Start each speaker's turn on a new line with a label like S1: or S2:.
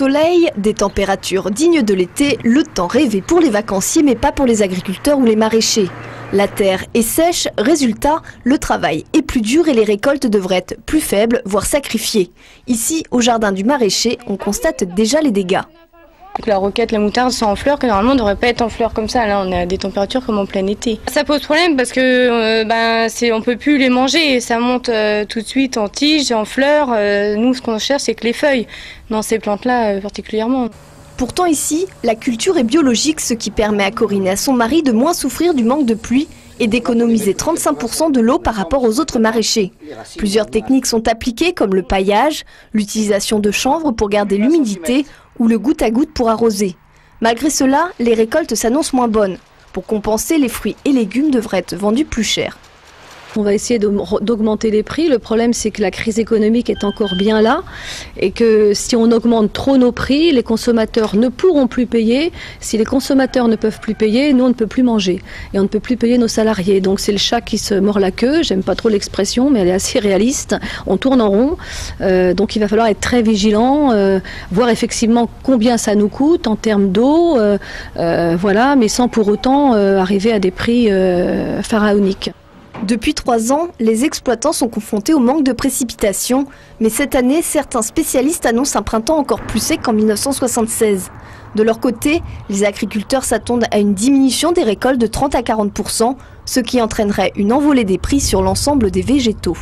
S1: soleil, des températures dignes de l'été, le temps rêvé pour les vacanciers mais pas pour les agriculteurs ou les maraîchers. La terre est sèche, résultat, le travail est plus dur et les récoltes devraient être plus faibles, voire sacrifiées. Ici, au jardin du maraîcher, on constate déjà les dégâts.
S2: La roquette, la moutarde sont en fleurs que normalement ne devraient pas être en fleurs comme ça. Là, on a des températures comme en plein été. Ça pose problème parce que on peut plus les manger. Ça monte tout de suite en tiges, en fleurs. Nous, ce qu'on cherche, c'est que les feuilles dans ces plantes-là particulièrement.
S1: Pourtant ici, la culture est biologique, ce qui permet à Corinne et à son mari de moins souffrir du manque de pluie et d'économiser 35% de l'eau par rapport aux autres maraîchers. Plusieurs techniques sont appliquées comme le paillage, l'utilisation de chanvre pour garder l'humidité ou le goutte à goutte pour arroser. Malgré cela, les récoltes s'annoncent moins bonnes. Pour compenser, les fruits et légumes devraient être vendus plus cher.
S3: On va essayer d'augmenter les prix. Le problème, c'est que la crise économique est encore bien là et que si on augmente trop nos prix, les consommateurs ne pourront plus payer. Si les consommateurs ne peuvent plus payer, nous, on ne peut plus manger et on ne peut plus payer nos salariés. Donc, c'est le chat qui se mord la queue. J'aime pas trop l'expression, mais elle est assez réaliste. On tourne en rond. Donc, il va falloir être très vigilant, voir effectivement combien ça nous coûte en termes d'eau, voilà, mais sans pour autant arriver à des prix pharaoniques.
S1: Depuis 3 ans, les exploitants sont confrontés au manque de précipitations, mais cette année, certains spécialistes annoncent un printemps encore plus sec qu'en 1976. De leur côté, les agriculteurs s'attendent à une diminution des récoltes de 30 à 40%, ce qui entraînerait une envolée des prix sur l'ensemble des végétaux.